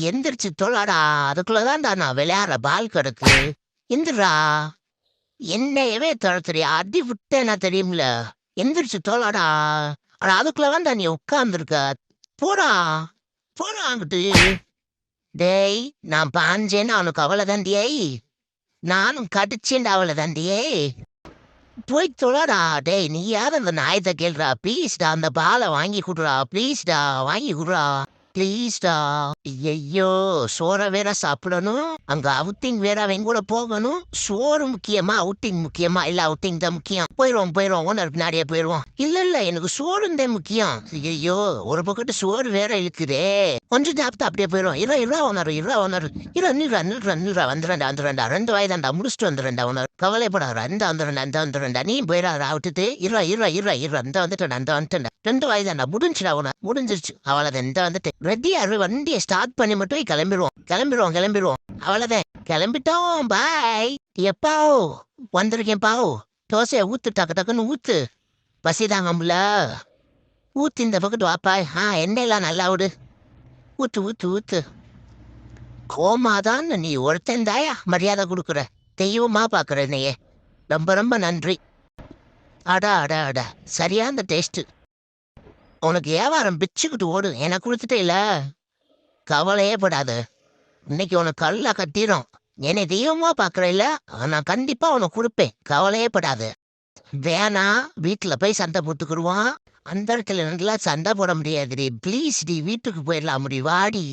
எந்திரிச்சு தொழடா. அதுக்குள்ளதான்டா நான் விளையாடுற பால் கிடக்கு. எந்திரா. என்னையவே தொலைச்சிரியா? அடி விட்டேனா தெரியும்ல. எந்திரிச்சு தொழடா. அட அதுக்குள்ளதான்டா நீ உட்கார்ந்துருக்க. போடா. போடா அங்கிட்டு. டேய், நான் பாஞ்சேன்னு அவனுக்கு அவ்வளவுதான் டேய். நானும் கடிச்சேன்டா அவ்வளவுதான் டேய். போய் தொழடா. டேய், நீ யார் அந்த நாயத்தை கேள்றா? ப்ளீஸ்டா, அந்த பாலை வாங்கி குடுறா. ப்ளீஸ்டா, வாங்கி குடுறா. ப்ளீஸ்டா. ஐயோ, சோறை வேற சாப்பிடணும், அங்க அவுட்டிங் வேற அவங்க கூட போகணும். சோறு முக்கியமா அவுட்டிங் முக்கியமா? இல்ல, அவுட்டிங் தான் முக்கியம். போயிடுவோம் ஓனர் பின்னாடியே போயிடுவோம். இல்ல எனக்கு சோறும் தான் முக்கியம். ஐயோ, ஒரு பக்கத்து சோறு வேற இருக்குதே. கொஞ்சம் சாப்பிட்டு அப்படியே போயிடும். இருவா ஓனர். நில்றா. வந்துடுறேன்டா. 2 வாய்தான்டா முடிச்சுட்டு வந்துடுறேன்டா ஓனர். கவலைப்படாத. இந்த வந்துடுறேன்டா. நீ போயிடாதா விட்டுட்டு. இருவா. இந்த வந்துட்டேன்டா. 2 வாய்தான்டா. முடிஞ்சுடா ஓனர். முடிஞ்சிருச்சு. அவ்வளவுதான். இந்த வந்துட்டு ரெடியா வண்டியை ஸ்டார்ட் பண்ணி மட்டும் கிளம்பிடுவோம். அவ்வளவுதான். கிளம்பிட்டோம். பாய். எப்பாவோ வந்திருக்கேன் பாவ். தோசையை ஊத்து, டக்குன்னு ஊத்து. பசிதாங்கம்ல. ஊத்து இந்த பக்கத்து வாப்பா. எண்ணெயெல்லாம் நல்லா விடு. ஊத்து. கோமாதான் நீ ஒருத்தன் தாயா மரியாதை கொடுக்குற. தெய்வமா பாக்குற நீயே. ரொம்ப நன்றி. அடா. சரியான டேஸ்ட். உனக்கு வியாபாரம் பிச்சுக்கிட்டு ஓடு. எனக்கு கொடுத்துட்டே இல்ல. கவலையே படாது. இன்னைக்கு உனக்கு கல்லா கட்டிரும். என்னை தெய்வமா பாக்குற இல்ல, நான் கண்டிப்பா உனக்கு கொடுப்பேன். கவலையே படாது. வேணா, வீட்டுல போய் சண்டை போட்டுக்கிடுவான். அந்த இடத்துல நல்லா சண்டை போட முடியாதுடி. ப்ளீஸ் டி, வீட்டுக்கு போயிடலாம் டி. வாடி.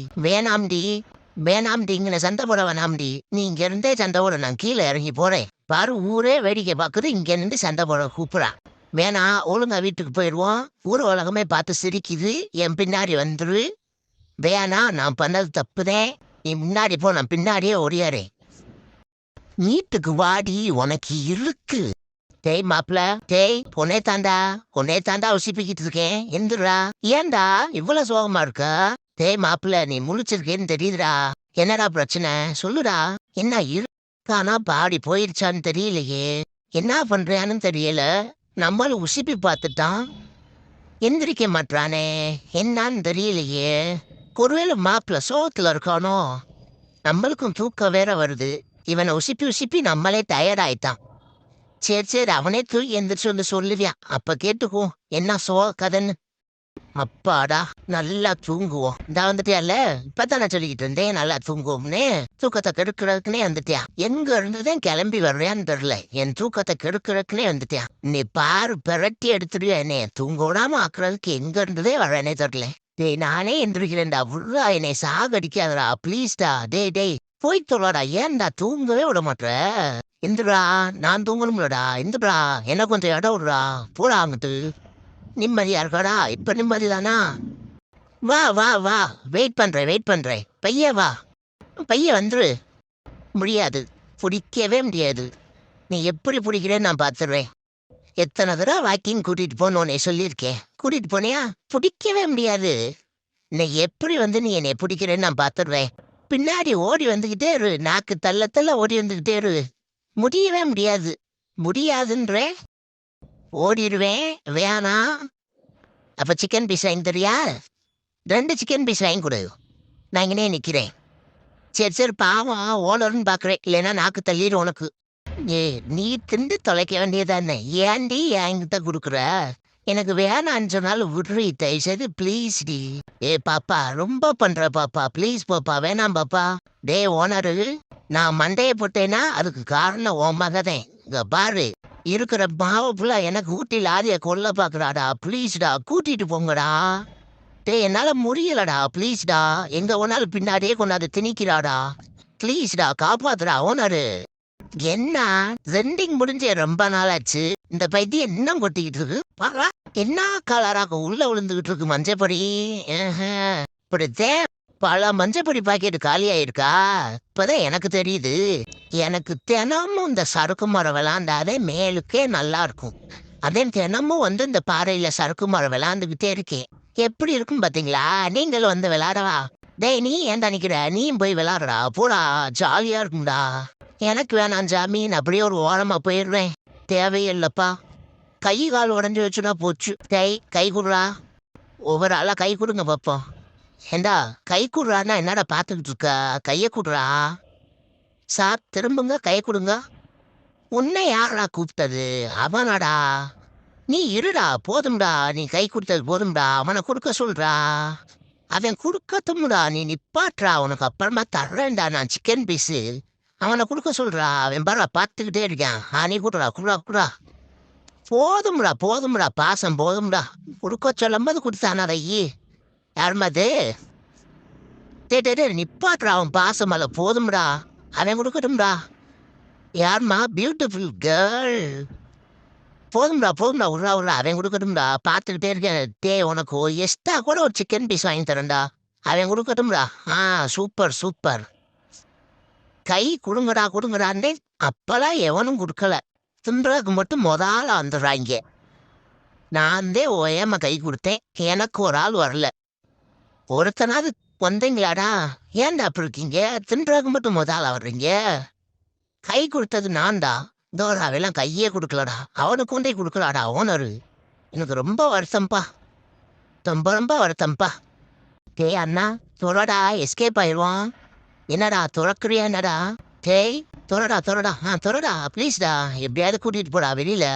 வேணாம்டி இங்க சண்டை போட வேணாம்டி. நீ இங்க இருந்தே சண்டை போட, நான் கீழே இறங்கி போறேன். பாரு, ஊரே வேடிக்கை பாக்குது. இங்க நின்று சண்டை போட கூப்பிடா. வேணா, ஒழுங்கா வீட்டுக்கு போயிடுவோம். ஊர் உலகமே பார்த்து சிரிக்குது. என் பின்னாடி வந்துரு. வேணா, நான் பண்ணது தப்புதேன். நீ முன்னாடி போ, நான் பின்னாடியே ஓடியாரேன். வீட்டுக்கு வாடி, உனக்கு இருக்கு. டேய் மாப்பிள, டேய் பொண்ணே தாண்டா உசிப்பிக்கிட்டு இருக்கேன். எந்திரா. ஏன்டா இவ்வளவு சோகமா இருக்க? டேய் மாப்பிள, நீ முழிச்சிருக்கேன்னு தெரியுதுடா. என்னடா பிரச்சனை சொல்லுடா. என்ன இருக்கானா, பாடி போயிருச்சான்னு தெரியலையே. என்ன பண்றான்னு தெரியல. நம்மளும் உசிப்பி பார்த்துட்டான். எந்திரிக்க மாட்டானே. என்னான்னு தெரியலையே. ஒருவேளை மாப்பிள சோகத்துல இருக்கானோ? நம்மளுக்கும் தூக்கம் வேற வருது. இவனை உசிப்பி நம்மளே டயர்ட் ஆயிட்டான். சரி, அவனே தூக்கி எந்திரிச்சு வந்து சொல்லுவியான். அப்ப கேட்டுக்குவோம் என்ன சோக கதைன்னு. அப்பாடா, நல்லா தூங்குவோம். இந்த வந்துட்டியால. இப்பதானே சொல்லிக்கிட்டு இருந்தேன் நல்லா தூங்குவோம்னு. தூக்கத்தை கெடுக்கிறதுக்குனே வந்துட்டியா? எங்க இருந்துதான் கிளம்பி வர்றியான்னு தெரியல. என் தூக்கத்தை கெடுக்கிறதுக்குனே வந்துட்டியா? நீ பாரு, பெரட்டி எடுத்துடுவியா என்னைய. தூங்க விடாம ஆக்குறதுக்கு எங்க இருந்ததே வரேனே தெரியல. டேய், நானே எந்திரிக்கிறேன்டா. உருளா, என்னை சாகடிக்காதடா ப்ளீஸ்டா. டேய் போய் தொல்லாடா. ஏன்டா தூங்கவே விட மாட்டேற? எந்திரா, நான் தூங்கணும்லடா. எந்திரா, என்ன கொஞ்சம் இடம் விடுறா. போடா அங்கிட்டு. நிம்மதியா இருக்காடா? இப்ப நிம்மதி தானா? வா. வெயிட் பண்றேன். பைய வந்துரு. முடியாது. பிடிக்கவே முடியாது. நீ எப்படி பிடிக்கிறேன்னு நான் பார்த்துடுவேன். எத்தனை தடவை வாக்கிங் கூட்டிட்டு போன்னு சொல்லியிருக்கேன். கூட்டிட்டு போனியா? பிடிக்கவே முடியாது. நீ எப்படி நீ என்னை பிடிக்கிறேன்னு நான் பார்த்துடுவேன். பின்னாடி ஓடி வந்துகிட்டே இரு. நாக்கு தள்ள ஓடி வந்துகிட்டே இரு. முடியவே முடியாது. முடியாதுன்ற. ஓடிடுவேன். வேணா. அப்ப சிக்கன் பீஸ் வாங்கி தரியா? 2 சிக்கன் பீஸ் வாங்கி கொடு. நான் இங்கனே நிக்கிறேன். சரி, பாவம் ஓனர்னு பாக்குறேன். இல்லைன்னா நாக்கு தள்ளிடும் உனக்கு. நீ திண்டு தொலைக்க வேண்டியதானே. ஏன்டி என்கிட்ட கொடுக்குற? எனக்கு வேணான்னு சொன்னாலும் விட்றி தயவுசெய்து ப்ளீஸ் டி. பாப்பா, ரொம்ப பண்ற பாப்பா. ப்ளீஸ் பாப்பா, வேணாம் பாப்பா. டே ஓனரு, நான் மண்டையை போட்டேன்னா அதுக்கு காரணம் உன் மகதேன். இங்க பாரு, இருக்கிற மாவு ஃபுல்லா எனக்கு ஊட்டி லாரிய கொல்ல பாக்குறாடா. ப்ளீஸ்டா, கூட்டிட்டு போங்கடா. டே, என்னால முடியலடா. ப்ளீஸ்டா. எங்க ஓனாலும் பின்னாடியே கொண்டாந்து திணிக்கிறாடா. ப்ளீஸ்டா, காப்பாத்துடா ஓனரு. என்ன, ரெண்டிங் முடிஞ்ச ரொம்ப நாளாச்சு. இந்த பைத்தியம் என்ன கொட்டிக்கிட்டு இருக்கு பாரா. என்ன கலராக உள்ள விழுந்துகிட்டு இருக்கு மஞ்சப்பொடி. இப்படித்தேன் பல மஞ்சப்பொடி பாக்கெட் காலி ஆயிருக்கா? இப்பதான் எனக்கு தெரியுது. எனக்கு தினமும் இந்த சறுக்கு மரம் விளாண்டாதே மேலுக்கே நல்லா இருக்கும். அதே தினமும் இந்த பாறையில சறுக்கு மரம் விளாண்டுகிட்டே இருக்கேன். எப்படி இருக்கும் பாத்தீங்களா? நீங்களும் விளாடவா? டேய், நீ ஏன்டா நிக்கிற? நீயும் போய் விளாடுறா. போடா, ஜாலியா இருக்கும்டா. எனக்கு வேணாம் ஜாமீன். அப்படியே ஒரு ஓரமா போயிடுவேன். தேவையில்லப்பா. கை கால் உடஞ்சி வச்சுனா போச்சு. கை குடுறா. ஒவ்வொரு ஆளா கை கொடுங்க பாப்போம். ஏண்டா கை குடுறான்னா என்னடா பார்த்துக்கிட்டு இருக்க? கையை குடுறா. சார் திரும்புங்க, கையை கொடுங்க. உன்னை யாரா கூப்பிட்டது? அவனாடா. நீ இருடா, போதும்டா. நீ கை கொடுத்தது போதும்டா. அவனை கொடுக்க சொல்றா. அவன் கொடுக்கட்டும்டா, நீ நிப்பாட்றா. உனக்கு அப்புறமா தர்றேன்டா நான் சிக்கன் பீஸு. அவனை கொடுக்க சொல்றா. அவன் பாரா பார்த்துக்கிட்டே இருக்கான். நீ குடுறா, குடுறா, குடுறா. போதும்டா, போதும்டா, பாசம் போதும்டா. கொடுக்க சொல்லும்போது கொடுத்தானாடா ஈ. யாரும்மா அது? டே நிப்பாட்றா, அவன் பாசம் அல்ல, போதும்டா. அவன் கொடுக்கட்டும்டா. யாரும்மா? Beautiful girl. போதும்டா, போதும்டா, விட்றா, விட்றா. அவன் கொடுக்கட்டும்டா. பார்த்துக்கிட்டே இருக்கேன். உனக்கு எக்ஸ்ட்ரா கூட ஒரு சிக்கன் பீஸ் வாங்கி தரேன்டா. அவன் கொடுக்கட்டும்டா. Super, super. கை கொடுங்கடா, கொடுங்கடான்னு அப்பெல்லாம் எவனும் கொடுக்கல. தின்றதுக்கு மட்டும் முதல்ல வந்துடுறாங்க. நான் ஓயாம கை கொடுத்தேன். எனக்கு ஒரு ஆள் வரல. ஒருத்தனாவது வந்தீங்களாடா? ஏன்டா அப்படி இருக்கீங்க? தின்றதுக்கு மட்டும் முதல்ல வர்றீங்க. கை கொடுத்தது நான்டா. தோறாவெல்லாம் கையே கொடுக்கலடா. அவனுக்கு கொண்டே கொடுக்கலாடா ஓனரு. எனக்கு ரொம்ப வருத்தம்ப்பா. ரொம்ப ரொம்ப வருத்தம்ப்பா. அண்ணா தொலைடா, எஸ்கேப் ஆயிடுவான். என்னடா துறக்குறியா? என்னடா தொலைடா, தொலைடா. தொலைடா ப்ளீஸ்டா. எப்படியாவது கூட்டிகிட்டு போடா வெளியில.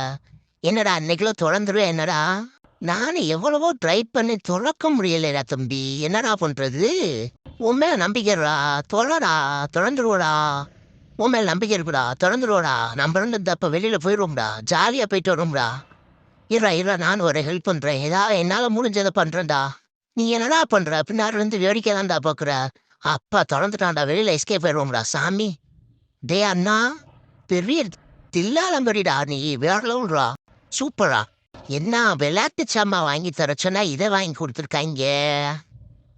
என்னடா இன்னைக்குள்ள திறந்துருவேன்? என்னடா நானும் எவ்வளவோ ட்ரை பண்ணி திறக்க முடியலடா தம்பி. என்னடா பண்றது? உன் மேல நம்பிக்கைடா. தொலைடா, திறந்துருவோடா. உன் மேல நம்பிக்கை இருக்குடா. திறந்துருவோடா. நம்ம ரெண்டு அப்போ வெளியில போயிடுவோம்டா. ஜாலியாக போயிட்டு வரோம்டா. இரா நான் ஒரு ஹெல்ப் பண்ணுறேன். ஏதாவது என்னால் முடிஞ்சதை பண்ணுறேன்டா. நீ என்னடா பண்ணுற? பின்னாடி இருந்து வேடிக்கை தான்டா பார்க்குற. அப்பா திறந்துட்டான்டா. வெளியில் எஸ்கேப் போயிடுவோம்டா சாமி. அண்ணா பெரிய தில்லாலம்பரிடா. நீ வேற லெவல்ரா. சூப்பரா. என்ன விளையாட்டு சாமா வாங்கி தர சொன்னா இதை வாங்கி கொடுத்துருக்காங்க.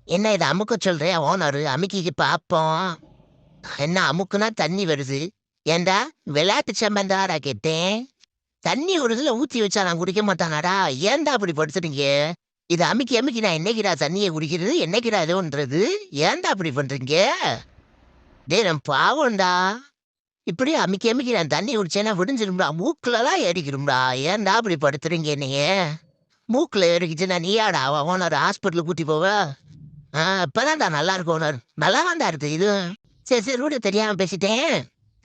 என்ன இதை அமுக்க சொல்கிறேன் ஓனரு? அமுக்கிக்கு பார்ப்போம். என்ன அமுக்குனா தண்ணி வருது. ஏண்டா விளையாட்டு சம்பந்தாடா கேட்டேன். தண்ணி ஒரு இதில் ஊற்றி வச்சா நான் குடிக்க மாட்டானாடா? ஏன்டா அப்படி படுத்துறீங்க? இதை அமுக்கி அமுக்கி நான் என்னைக்கிடா தண்ணியை குடிக்கிறது? என்னைக்கிடா இதுன்றது? ஏன்டா அப்படி பண்ணுறீங்க? நான் பாவம்டா. இப்படி அமுக்கி அமுக்கி நான் தண்ணி குடிச்சேன்னா விடிஞ்சிரும்டா. மூக்கிலலாம் ஏறிக்கிறோம்டா. ஏன்டா அப்படி படுத்துறீங்க? என்னைய மூக்கில் ஏறிக்கிச்சுன்னா நீயாடா ஓனர் ஹாஸ்பிட்டலுக்கு கூட்டி போவ? இப்போதான்டா நல்லா இருக்கு ஓனர். நல்லா தான்டா இருக்குது இது. சரி கூட தெரியாமல் பேசிட்டேன்.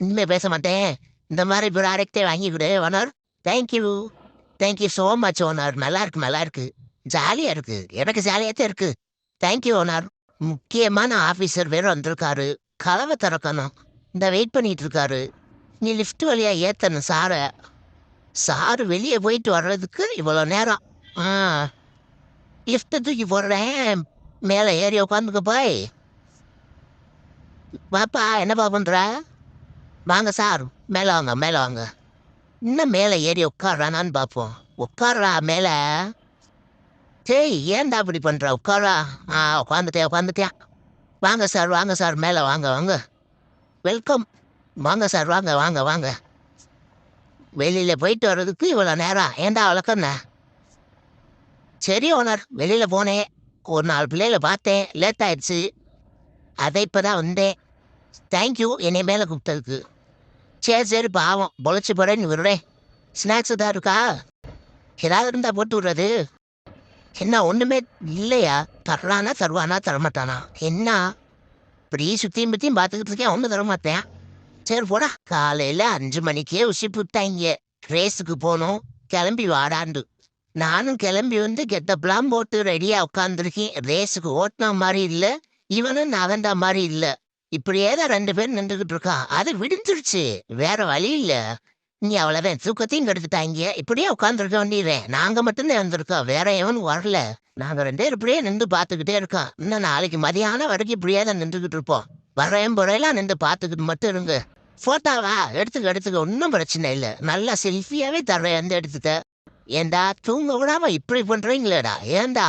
இனிமேல் பேச மாட்டேன். இந்த மாதிரி ப்ராடக்டே வாங்கி கொடு owner. Thank you so much owner. நல்லா இருக்கு. ஜாலியாக இருக்கு. எனக்கு ஜாலியாக தான் இருக்கு. Thank you owner. முக்கியமான ஆஃபீஸர் வேறு வந்திருக்காரு. கதவை திறக்கணும். இந்த வெயிட் பண்ணிட்டு இருக்காரு. நீ லிஃப்ட் வழியாக ஏற்றணும் சாரை. சாரு வெளியே போயிட்டு வர்றதுக்கு இவ்வளோ நேரம். லிஃப்ட்டை தூக்கி போடுறேன். மேலே ஏறி உட்காந்துக்க போய். வாப்பா, என்னப்பா பண்ணுற? வாங்க சார், மேலே வாங்க. இன்னும் மேலே ஏறி உட்காரானான்னு பார்ப்போம். உட்கார்றா மேலே. ஏன்டா அப்படி பண்ணுற? உட்காரா. உட்காந்துட்டேன். வாங்க சார், மேலே வாங்க. வெல்கம். வாங்க சார், வாங்க. வெளியில் போயிட்டு வர்றதுக்கு இவ்வளோ நேரம். ஏன்டா வழக்கண்ண? சரி ஓனர், வெளியில் போனேன். ஒரு 4 பிள்ளைகளை பார்த்தேன். லேட் ஆயிடுச்சு. அதை இப்போ தான் வந்தேன். தேங்க்யூ என்னை மேலே கூப்பிட்டதுக்கு. சரி பாவம் பொழைச்சி போகிறேன்னு விடுறேன். ஸ்நாக்ஸு தான் இருக்கா? ஏதாவது இருந்தால் போட்டு விடுறது. என்ன ஒன்றுமே இல்லையா? தருவானா தரமாட்டானா? என்ன இப்படி சுற்றியும் பற்றியும் பார்த்துக்கிட்டு இருக்கேன். ஒன்றும் தரமாட்டேன். சரி போடா. காலையில் 5 மணிக்கே உசிப்பு விட்டாங்க. ரேஸுக்கு போகணும், கிளம்பி வாடாண்டு. நானும் கிளம்பி வந்து கெட்டப்பெல்லாம் போட்டு ரெடியாக உட்காந்துருக்கேன். ரேஸுக்கு ஓட்டின மாதிரி இல்லை, இவனும் நகண்டா மாதிரி இல்லை. இப்படியே தான் 2 பேர் நின்றுக்கிட்டு இருக்கா. அது விடுந்துருச்சு. வேற வழி இல்லை. நீ அவ்வளோதான் தூக்கத்தையும் கெடுத்துட்டாங்க. இப்படியே உட்காந்துருக்க வேண்டியதேன். நாங்கள் மட்டும்தான் வந்திருக்கோம். வேற எவனும் வரல. நாங்கள் 2 பேர் இப்படியே நின்று பார்த்துக்கிட்டே இருக்கோம். இன்னும் நாளைக்கு மதியானம் வரைக்கும் இப்படியே தான் நின்றுக்கிட்டு இருப்போம். வரையும் புறையெல்லாம் நின்று பார்த்துக்கிட்டு மட்டும் இருங்க. ஃபோட்டோவா எடுத்துக்க ஒன்றும் பிரச்சனை இல்லை. நல்லா செல்ஃபியாவே தர்றேன். எந்த எடுத்துக்க. ஏண்டா தூங்க விடாம இப்படி பண்றீங்களேடா? ஏண்டா